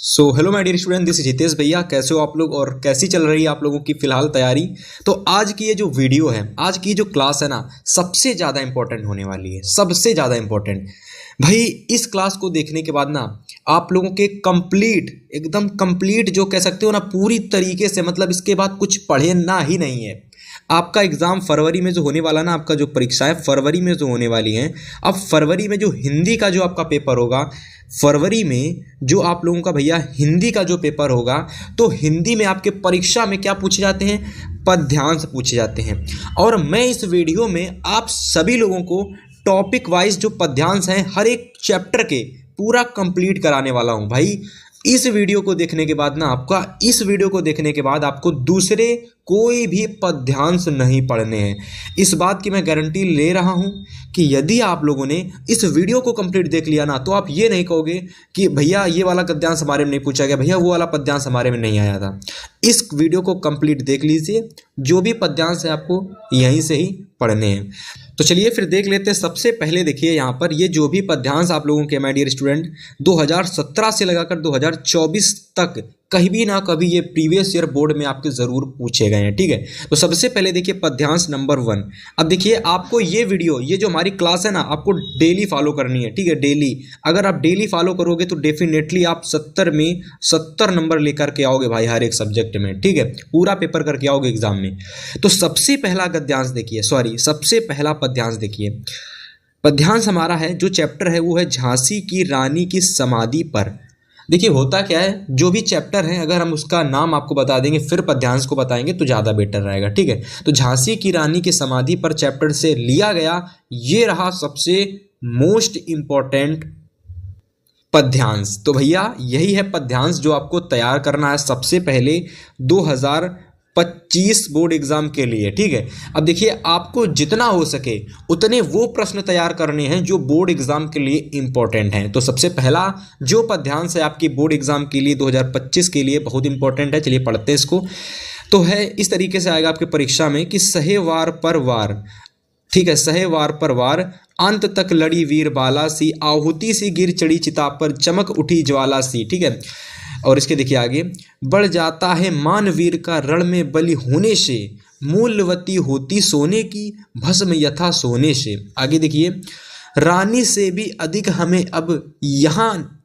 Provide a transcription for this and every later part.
So hello my dear student, this Jitesh भैया। कैसे हो आप लोग और कैसी चल रही है आप लोगों की फिलहाल तैयारी। तो आज की ये जो वीडियो है, आज की जो क्लास है ना, सबसे ज़्यादा इंपॉर्टेंट होने वाली है, सबसे ज़्यादा इंपॉर्टेंट। भाई इस क्लास को देखने के बाद ना आप लोगों के कंप्लीट, एकदम कंप्लीट जो कह सकते हो ना, पूरी तरीके से, मतलब इसके बाद कुछ पढ़े ना ही नहीं है। आपका एग्ज़ाम फरवरी में जो होने वाला ना, आपका जो परीक्षा है फरवरी में जो होने वाली है। अब फरवरी में जो हिंदी का जो आपका पेपर होगा, फरवरी में जो आप लोगों का भैया हिंदी का जो पेपर होगा, तो हिंदी में आपके परीक्षा में क्या पूछे जाते हैं? पद्यांश पूछे जाते हैं। और मैं इस वीडियो में आप सभी लोगों को टॉपिक वाइज जो पद्यांश हैं हर एक चैप्टर के पूरा कंप्लीट कराने वाला हूं भाई। इस वीडियो को देखने के बाद ना इस वीडियो को देखने के बाद आपको दूसरे कोई भी पद्यांश नहीं पढ़ने हैं। इस बात की मैं गारंटी ले रहा हूं कि यदि आप लोगों ने इस वीडियो को कंप्लीट देख लिया ना, तो आप ये नहीं कहोगे कि भैया ये वाला पद्यांश हमारे में नहीं पूछा गया, भैया वो वाला पद्यांश हमारे में नहीं आया था। इस वीडियो को कंप्लीट देख लीजिए, जो भी पद्यांश है आपको यहीं से ही पढ़ने हैं। तो चलिए फिर देख लेते हैं। सबसे पहले देखिए यहाँ पर ये जो भी पद्यांश आप लोगों के माय डियर स्टूडेंट 2017 से लगाकर 2024 तक कहीं भी ना कभी ये प्रीवियस ईयर बोर्ड में आपके ज़रूर पूछे गए हैं, ठीक है। तो सबसे पहले देखिए पद्यांश नंबर 1। अब देखिए आपको ये वीडियो, ये जो हमारी क्लास है ना, आपको डेली फॉलो करनी है, ठीक है। डेली अगर आप डेली फॉलो करोगे तो डेफिनेटली आप 70 में 70 नंबर लेकर के आओगे भाई, हर एक सब्जेक्ट में, ठीक है। पूरा पेपर करके आओगे एग्जाम में। तो सबसे पहला पद्यांश देखिए, सबसे पहला पद्यांश देखिए। पद्यांश हमारा है जो चैप्टर है वो है झांसी की रानी की समाधि पर। देखिए होता क्या है, जो भी चैप्टर है अगर हम उसका नाम आपको बता देंगे फिर पद्यांश को बताएंगे तो ज़्यादा बेटर रहेगा, ठीक है। तो झांसी की रानी की समाधि पर चैप्टर से लिया गया ये रहा सबसे मोस्ट इंपॉर्टेंट पद्यांश। तो भैया यही है पद्यांश जो आपको तैयार करना है सबसे पहले 2025 बोर्ड एग्जाम के लिए, ठीक है। अब देखिए आपको जितना हो सके उतने वो प्रश्न तैयार करने हैं जो बोर्ड एग्जाम के लिए इंपॉर्टेंट हैं। तो सबसे पहला जो पद्यांश है आपकी बोर्ड एग्जाम के लिए 2025 के लिए बहुत इंपॉर्टेंट है, चलिए पढ़ते हैं इसको। तो है इस तरीके से आएगा आपकी परीक्षा में कि सहे वार पर वार, ठीक है, सहे वार पर वार, अंत तक लड़ी वीर बाला सी, आहुति सी गिर चढ़ी चिता पर, चमक उठी ज्वाला सी, ठीक है। और इसके देखिए आगे, बढ़ जाता है मान वीर का रण में बलि होने से, मूल्यवती होती सोने की, भस्म यथा सोने से। आगे देखिए, रानी से भी अधिक हमें अब यहाँ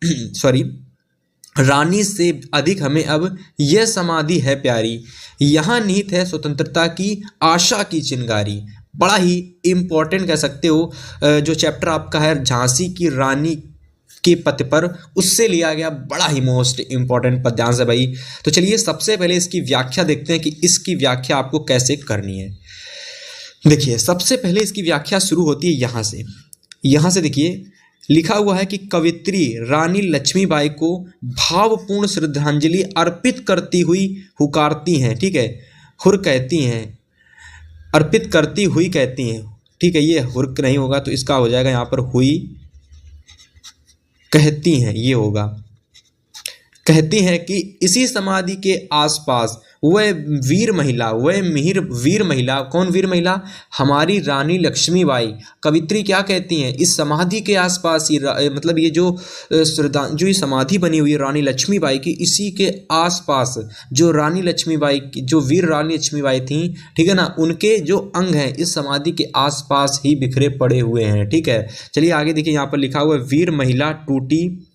रानी से अधिक हमें अब यह समाधि है प्यारी, यहाँ निहित है स्वतंत्रता की आशा की चिंगारी। बड़ा ही इम्पोर्टेंट कह सकते हो जो चैप्टर आपका है झांसी की रानी के पथ पर, उससे लिया गया बड़ा ही मोस्ट इंपॉर्टेंट पद्यांश है भाई। तो चलिए सबसे पहले इसकी व्याख्या देखते हैं कि इसकी व्याख्या आपको कैसे करनी है। देखिए सबसे पहले इसकी व्याख्या शुरू होती है यहाँ से देखिए लिखा हुआ है कि कवित्री रानी लक्ष्मीबाई को भावपूर्ण श्रद्धांजलि अर्पित करती हुई हुकारती हैं, ठीक है। हुर कहती हैं, अर्पित करती हुई कहती हैं, ठीक है। ये हुर्क नहीं होगा तो इसका हो जाएगा यहाँ पर हुई कहती हैं, ये होगा। कहती हैं कि इसी समाधि के आसपास वह वीर महिला, वीर महिला, कौन वीर महिला? हमारी रानी लक्ष्मीबाई। कवित्री क्या कहती हैं? इस समाधि के आसपास ही, मतलब ये जो ये समाधि बनी हुई है रानी लक्ष्मीबाई की, इसी के आसपास जो रानी लक्ष्मीबाई की, जो वीर रानी लक्ष्मीबाई थी, ठीक है ना, उनके जो अंग हैं इस समाधि के आसपास ही बिखरे पड़े हुए हैं, ठीक है। चलिए आगे देखिए, यहाँ पर लिखा हुआ है वीर महिला टूटी।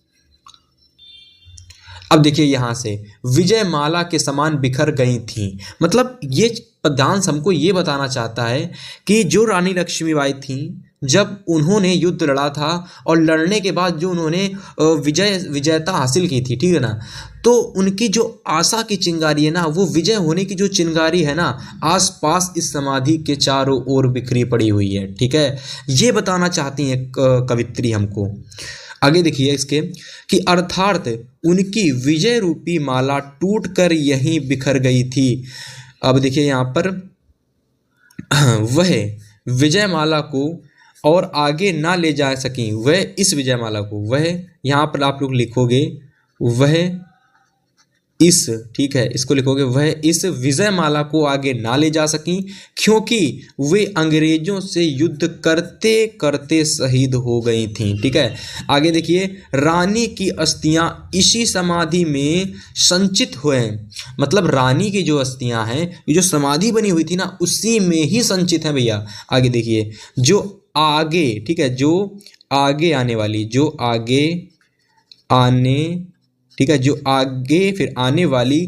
अब देखिए यहाँ से विजय माला के समान बिखर गई थी। मतलब ये पद्यांश हमको ये बताना चाहता है कि जो रानी लक्ष्मीबाई थी, जब उन्होंने युद्ध लड़ा था और लड़ने के बाद जो उन्होंने विजयता हासिल की थी, ठीक है ना, तो उनकी जो आशा की चिंगारी है ना, वो विजय होने की जो चिंगारी है ना, आसपास इस समाधि के चारों ओर बिखरी पड़ी हुई है, ठीक है। ये बताना चाहती हैं कवित्री हमको। आगे देखिए इसके कि अर्थात उनकी विजय रूपी माला टूटकर यहीं बिखर गई थी। अब देखिए यहाँ पर वह विजय माला को और आगे ना ले जा सकी, वह इस विजय माला को, वह यहाँ पर आप लोग लिखोगे वह इस, ठीक है, इसको लिखोगे, वह इस विजय माला को आगे ना ले जा सकी क्योंकि वे अंग्रेजों से युद्ध करते करते शहीद हो गई थीं। ठीक है, आगे देखिए, रानी की अस्थियां इसी समाधि में संचित हुए, मतलब रानी की जो अस्थियां हैं, ये जो समाधि बनी हुई थी ना, उसी में ही संचित है भैया। आगे देखिए, जो आगे, ठीक है, जो आगे आने वाली, जो आगे आने, ठीक है, जो आगे फिर आने वाली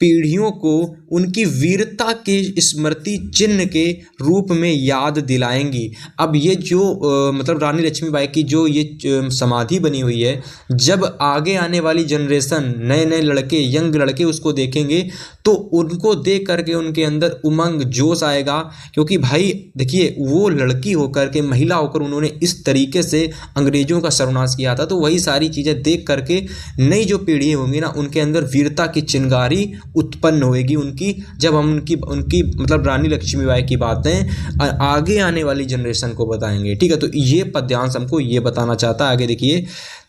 पीढ़ियों को उनकी वीरता के स्मृति चिन्ह के रूप में याद दिलाएंगी। अब ये जो मतलब रानी लक्ष्मीबाई की जो ये समाधि बनी हुई है, जब आगे आने वाली जनरेशन, नए नए लड़के, यंग लड़के उसको देखेंगे तो उनको देख करके उनके अंदर उमंग, जोश आएगा, क्योंकि भाई देखिए, वो लड़की होकर के, महिला होकर उन्होंने इस तरीके से अंग्रेजों का सर्वनाश किया था। तो वही सारी चीज़ें देख करके नई जो पीढ़ी होंगी ना, उनके अंदर वीरता की चिंगारी उत्पन्न होएगी उनकी, जब हम उनकी मतलब रानी लक्ष्मीबाई की बातें आगे आने वाली जनरेशन को बताएंगे। ठीक है, तो ये पद्यांश हमको ये बताना चाहता है। आगे देखिए,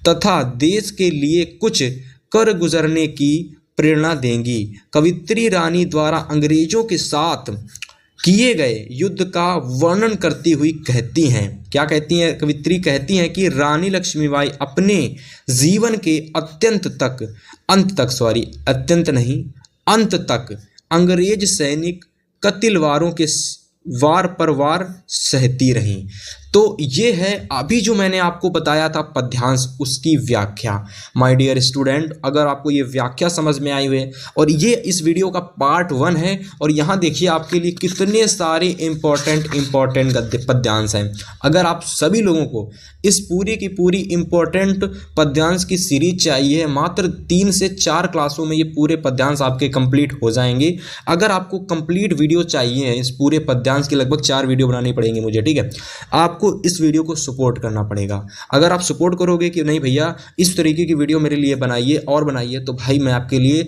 तथा देश के लिए कुछ कर गुजरने की प्रेरणा देंगी। कवित्री रानी द्वारा अंग्रेजों के साथ किए गए युद्ध का वर्णन करती हुई कहती हैं, क्या कहती हैं कवित्री? कहती हैं कि रानी लक्ष्मीबाई अपने जीवन के अंत तक अंग्रेज सैनिक कतिलवारों के वार पर वार सहती रहीं। तो ये है अभी जो मैंने आपको बताया था पद्यांश, उसकी व्याख्या। माय डियर स्टूडेंट, अगर आपको ये व्याख्या समझ में आई हुई है, और ये इस वीडियो का पार्ट 1 है, और यहाँ देखिए आपके लिए कितने सारे इम्पोर्टेंट गद्य पद्यांश हैं। अगर आप सभी लोगों को इस पूरी की पूरी इम्पोर्टेंट पद्यांश की सीरीज चाहिए, मात्र 3 से 4 क्लासों में ये पूरे पद्यांश आपके कंप्लीट हो जाएंगे। अगर आपको कंप्लीट वीडियो चाहिए इस पूरे पद्यांश की, लगभग 4 वीडियो बनानी पड़ेंगी मुझे। ठीक है, आपको इस वीडियो को सपोर्ट करना पड़ेगा। अगर आप सपोर्ट करोगे कि नहीं भैया इस तरीके की वीडियो मेरे लिए बनाइए और बनाइए, तो भाई मैं आपके लिए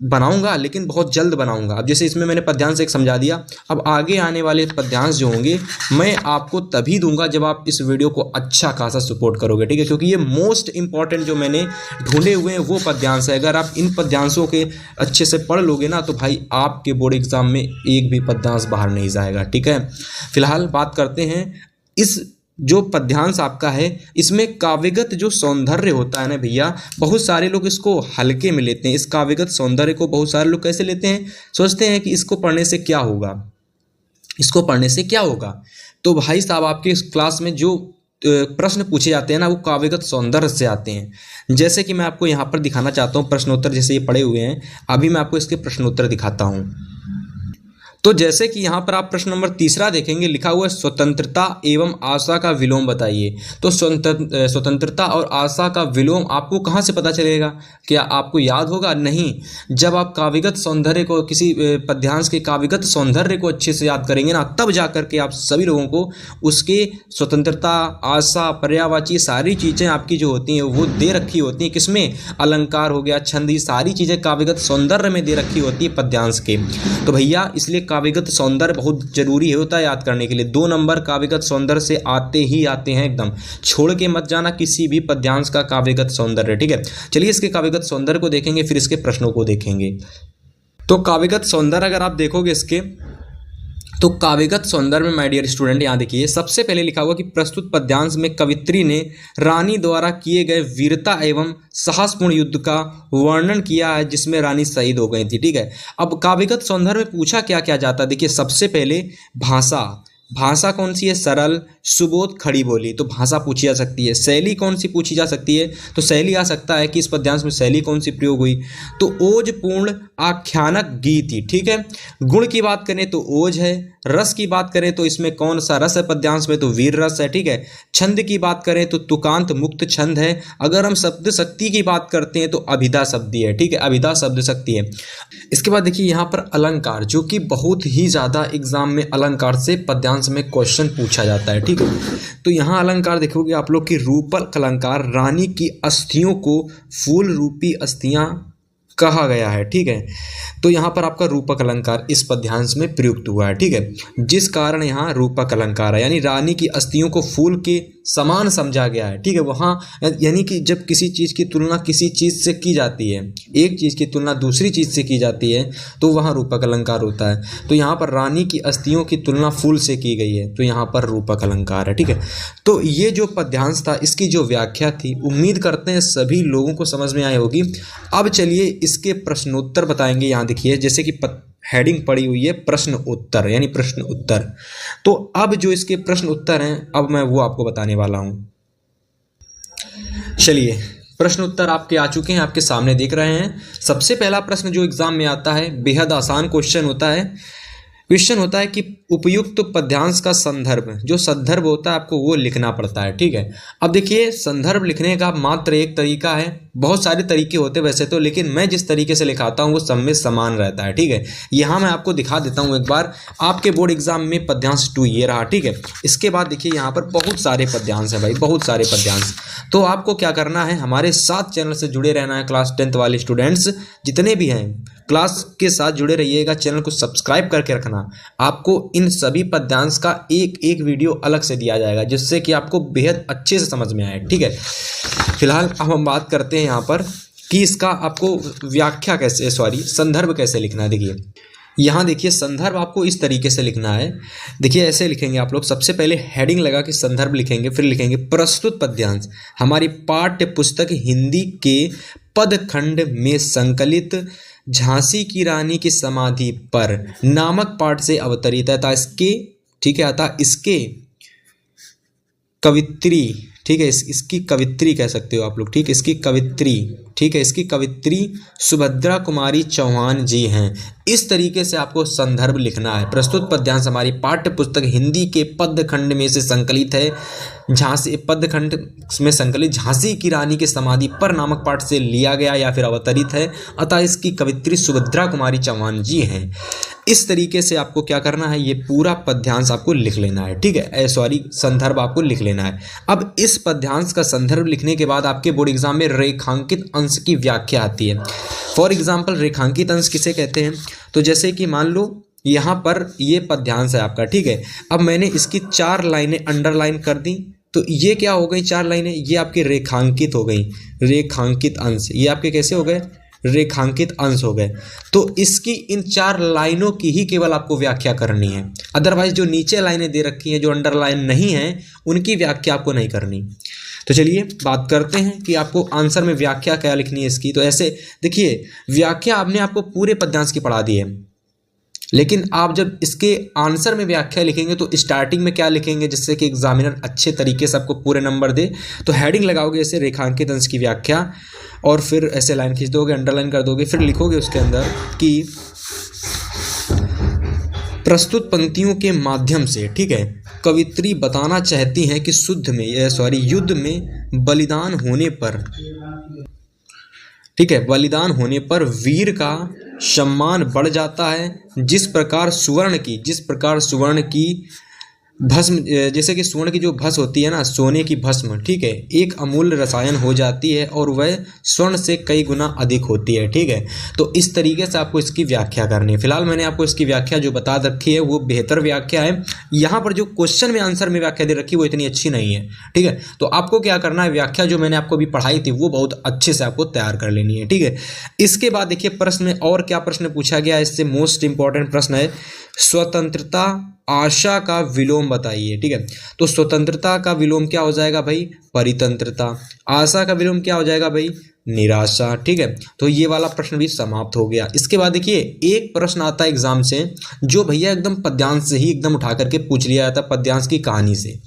बनाऊंगा, लेकिन बहुत जल्द बनाऊंगा। अब जैसे इसमें मैंने पद्यांश एक समझा दिया, अब आगे आने वाले पद्यांश जो होंगे मैं आपको तभी दूंगा जब आप इस वीडियो को अच्छा खासा सपोर्ट करोगे। ठीक है, क्योंकि ये मोस्ट इंपॉर्टेंट जो मैंने ढूंढे हुए हैं वो पद्यांश है। अगर आप इन पद्यांशों के अच्छे से पढ़ लोगे ना, तो भाई आपके बोर्ड एग्जाम में एक भी पद्यांश बाहर नहीं जाएगा। ठीक है, फिलहाल बात करते हैं इस जो पद्यांश आपका है, इसमें काव्यगत जो सौंदर्य होता है ना भैया, बहुत सारे लोग इसको हल्के में लेते हैं। इस काव्यगत सौंदर्य को बहुत सारे लोग कैसे लेते हैं, सोचते हैं कि इसको पढ़ने से क्या होगा, इसको पढ़ने से क्या होगा। तो भाई साहब, आपके इस क्लास में जो प्रश्न पूछे जाते हैं ना, वो काव्यगत सौंदर्य से आते हैं। जैसे कि मैं आपको यहाँ पर दिखाना चाहता हूँ प्रश्नोत्तर, जैसे ये पड़े हुए हैं, अभी मैं आपको इसके प्रश्नोत्तर दिखाता हूँ। तो जैसे कि यहाँ पर आप प्रश्न नंबर 3 देखेंगे, लिखा हुआ है स्वतंत्रता एवं आशा का विलोम बताइए। तो स्वतंत्रता और आशा का विलोम आपको कहाँ से पता चलेगा? क्या आपको याद होगा? नहीं, जब आप काव्यगत सौंदर्य को, किसी पद्यांश के काव्यगत सौंदर्य को अच्छे से याद करेंगे ना, तब जा करके आप सभी लोगों को उसके स्वतंत्रता, आशा, पर्यायवाची सारी चीज़ें आपकी जो होती हैं वो दे रखी होती हैं। किसमें? अलंकार हो गया, छंद, ये सारी चीज़ें काव्यगत सौंदर्य में दे रखी होती है पद्यांश के। तो भैया इसलिए काव्यगत सौंदर्य बहुत जरूरी होता है याद करने के लिए। 2 नंबर काव्यगत सौंदर्य से आते ही आते हैं, एकदम छोड़ के मत जाना किसी भी पद्यांश का काव्यगत सौंदर्य। ठीक है, चलिए इसके काव्यगत सौंदर्य को देखेंगे, फिर इसके प्रश्नों को देखेंगे। तो काव्यगत सौंदर्य अगर आप देखोगे इसके, तो काव्यगत सौंदर्य में माय डियर स्टूडेंट यहाँ देखिए, सबसे पहले लिखा हुआ कि प्रस्तुत पद्यांश में कवित्री ने रानी द्वारा किए गए वीरता एवं साहसपूर्ण युद्ध का वर्णन किया है जिसमें रानी शहीद हो गई थी। ठीक है, अब काव्यगत सौंदर्य में पूछा क्या क्या जाता है, देखिए सबसे पहले भाषा कौन सी है? सरल, सुबोध, खड़ी बोली, तो भाषा पूछी जा सकती है। शैली कौन सी पूछी जा सकती है? तो शैली आ सकता है कि इस पद्यांश में शैली कौन सी प्रयोग हुई, तो ओजपूर्ण आख्यानक गीत ही। ठीक है, गुण की बात करें तो ओज है, रस की बात करें तो इसमें कौन सा रस है पद्यांश में? तो वीर रस है। ठीक है, छंद की बात करें तो तुकांत मुक्त छंद है। अगर हम शब्द शक्ति की बात करते हैं तो अभिधा शब्दी है। ठीक है, अभिधा शब्द शक्ति है। इसके बाद देखिए यहाँ पर अलंकार, जो कि बहुत ही ज़्यादा एग्जाम में अलंकार से पद्यांश में क्वेश्चन पूछा जाता है। ठीक है, तो यहाँ अलंकार देखोगे आप लोग कि रूपक अलंकार, रानी की अस्थियों को फूल रूपी अस्थियां कहा गया है। ठीक है, तो यहाँ पर आपका रूपक अलंकार इस पद्यांश में प्रयुक्त हुआ है। ठीक है, जिस कारण यहाँ रूपक अलंकार है, यानी रानी की अस्थियों को फूल के समान समझा गया है, ठीक है। वहाँ यानी कि जब किसी चीज़ की तुलना किसी चीज़ से की जाती है, एक चीज़ की तुलना दूसरी चीज़ से की जाती है, तो वहाँ रूपक अलंकार होता है। तो यहाँ पर रानी की अस्थियों की तुलना फूल से की गई है, तो यहाँ पर रूपक अलंकार है, ठीक है। तो ये जो पद्यांश था, इसकी जो व्याख्या थी, उम्मीद करते हैं सभी लोगों को समझ में आई होगी। अब चलिए इसके प्रश्नोत्तर बताएंगे। यहाँ देखिए, जैसे कि हेडिंग पड़ी हुई है प्रश्न उत्तर, यानी प्रश्न उत्तर। तो अब जो इसके प्रश्न उत्तर हैं, अब मैं वो आपको बताने वाला हूं। चलिए, प्रश्न उत्तर आपके आ चुके हैं, आपके सामने देख रहे हैं। सबसे पहला प्रश्न जो एग्जाम में आता है, बेहद आसान क्वेश्चन होता है। क्वेश्चन होता है कि उपयुक्त पद्यांश का संदर्भ, जो संदर्भ होता है आपको वो लिखना पड़ता है, ठीक है। अब देखिए, संदर्भ लिखने का मात्र एक तरीका है, बहुत सारे तरीके होते हैं वैसे तो, लेकिन मैं जिस तरीके से लिखाता हूँ वो सब में समान रहता है, ठीक है। यहाँ मैं आपको दिखा देता हूँ एक बार। आपके बोर्ड एग्जाम में पद्यांश 2 ये रहा, ठीक है। इसके बाद देखिए यहाँ पर बहुत सारे पद्यांश हैं भाई, बहुत सारे पद्यांश। तो आपको क्या करना है, हमारे साथ चैनल से जुड़े रहना है। क्लास 10th वाले स्टूडेंट्स जितने भी हैं, क्लास के साथ जुड़े रहिएगा, चैनल को सब्सक्राइब करके रखना। आपको इन सभी पद्यांश का एक एक वीडियो अलग से दिया जाएगा, जिससे कि आपको बेहद अच्छे से समझ में आए, ठीक है। फिलहाल अब हम बात करते हैं यहाँ पर कि इसका आपको व्याख्या कैसे, संदर्भ कैसे लिखना है। देखिए यहाँ देखिए, संदर्भ आपको इस तरीके से लिखना है। देखिए ऐसे लिखेंगे आप लोग, सबसे पहले हेडिंग लगा के संदर्भ लिखेंगे, फिर लिखेंगे प्रस्तुत पद्यांश हमारी पाठ्य पुस्तक हिंदी के पदखंड में संकलित झांसी की रानी की समाधि पर नामक पाठ से अवतरित है। इसके, ठीक है, अतः इसके कवित्री, ठीक है, इसकी कवित्री कह सकते हो आप लोग, ठीक है, इसकी कवित्री, ठीक है, इसकी कवित्री सुभद्रा कुमारी चौहान जी हैं। इस तरीके से आपको संदर्भ लिखना है। प्रस्तुत पद्यांश हमारी पाठ्य पुस्तक हिंदी के पदखंड में से संकलित है, झांसी पदखंड में संकलित झांसी की रानी की समाधि पर नामक पाठ से लिया गया या फिर अवतरित है, अतः इसकी कवित्री सुभद्रा कुमारी चौहान जी हैं। इस तरीके से आपको क्या करना है, ये पूरा पद्यांश आपको लिख लेना है, ठीक है, संदर्भ आपको लिख लेना है। अब इस पद्यांश का संदर्भ लिखने के बाद आपके बोर्ड एग्जाम में रेखांकित अंश की व्याख्या आती है। फॉर एग्जाम्पल, रेखांकित अंश किसे कहते हैं, तो जैसे कि मान लो यहाँ पर ये पद्यांश है आपका, ठीक है। अब मैंने इसकी 4 लाइनें अंडरलाइन कर दी, तो ये क्या हो गई, 4 लाइनें, ये आपकी रेखांकित हो गई। रेखांकित अंश ये आपके कैसे हो गए, रेखांकित अंश हो गए। तो इसकी इन 4 लाइनों की ही केवल आपको व्याख्या करनी है। अदरवाइज जो नीचे लाइनें दे रखी हैं, जो अंडरलाइन नहीं है, उनकी व्याख्या आपको नहीं करनी। तो चलिए बात करते हैं कि आपको आंसर में व्याख्या क्या लिखनी है इसकी। तो ऐसे देखिए, व्याख्या आपने आपको पूरे पद्यांश की पढ़ा दी है, लेकिन आप जब इसके आंसर में व्याख्या लिखेंगे तो स्टार्टिंग में क्या लिखेंगे, जिससे कि एग्जामिनर अच्छे तरीके से आपको पूरे नंबर दे। तो हेडिंग लगाओगे ऐसे रेखांकित अंश की व्याख्या, और फिर ऐसे लाइन खींच दोगे, अंडरलाइन कर दोगे, फिर लिखोगे उसके अंदर कि प्रस्तुत पंक्तियों के माध्यम से, ठीक है, कवित्री बताना चाहती हैं कि युद्ध में बलिदान होने पर, ठीक है, बलिदान होने पर वीर का सम्मान बढ़ जाता है। जिस प्रकार सुवर्ण की भस्म, जैसे कि स्वर्ण की जो भस्म होती है ना, सोने की भस्म, ठीक है, एक अमूल्य रसायन हो जाती है और वह स्वर्ण से कई गुना अधिक होती है, ठीक है। तो इस तरीके से आपको इसकी व्याख्या करनी है। फिलहाल मैंने आपको इसकी व्याख्या जो बता रखी है वो बेहतर व्याख्या है। यहाँ पर जो क्वेश्चन में आंसर में व्याख्या दे रखी है वो इतनी अच्छी नहीं है, ठीक है। तो आपको क्या करना है, व्याख्या जो मैंने आपको अभी पढ़ाई थी वो बहुत अच्छे से आपको तैयार कर लेनी है, ठीक है। इसके बाद देखिए प्रश्न में और क्या प्रश्न पूछा गया, इससे मोस्ट इंपॉर्टेंट प्रश्न है, स्वतंत्रता आशा का विलोम बताइए, ठीक है। तो स्वतंत्रता का विलोम क्या हो जाएगा भाई, परितंत्रता। आशा का विलोम क्या हो जाएगा भाई, निराशा, ठीक है। तो ये वाला प्रश्न भी समाप्त हो गया। इसके बाद देखिए एक प्रश्न आता है एग्जाम से, जो भैया एकदम पद्यांश से ही एकदम उठा करके पूछ लिया जाता है, पद्यांश की कहानी से।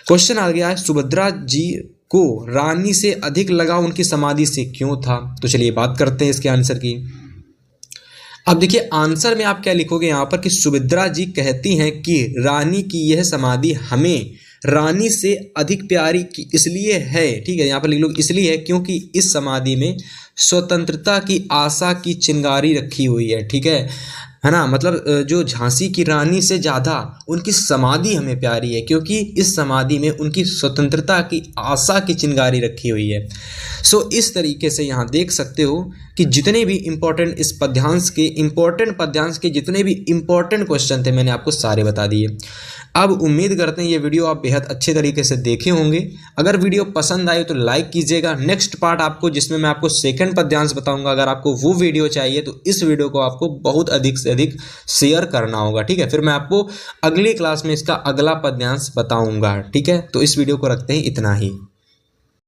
क्वेश्चन आ गया है, सुभद्रा जी को रानी से अधिक लगाव उनकी समाधि से क्यों था। तो चलिए बात करते हैं इसके आंसर की। अब देखिए आंसर में आप क्या लिखोगे यहाँ पर कि सुभद्रा जी कहती हैं कि रानी की यह समाधि हमें रानी से अधिक प्यारी की इसलिए है, ठीक है, यहाँ पर लिख लो इसलिए है क्योंकि इस समाधि में स्वतंत्रता की आशा की चिंगारी रखी हुई है, ठीक है। है ना। मतलब जो झांसी की रानी से ज़्यादा उनकी समाधि हमें प्यारी है, क्योंकि इस समाधि में उनकी स्वतंत्रता की आशा की चिंगारी रखी हुई है। सो इस तरीके से यहाँ देख सकते हो कि जितने भी इम्पोर्टेंट इस पद्यांश के जितने भी इम्पोर्टेंट क्वेश्चन थे मैंने आपको सारे बता दिए। अब उम्मीद करते हैं ये वीडियो आप बेहद अच्छे तरीके से देखे होंगे। अगर वीडियो पसंद आए तो लाइक कीजिएगा। नेक्स्ट पार्ट आपको जिसमें मैं आपको सेकंड पद्यांश बताऊंगा, अगर आपको वो वीडियो चाहिए तो इस वीडियो को आपको बहुत अधिक से अधिक शेयर करना होगा, ठीक है। फिर मैं आपको अगली क्लास में इसका अगला पद्यांश बताऊंगा, ठीक है। तो इस वीडियो को रखते हैं इतना ही।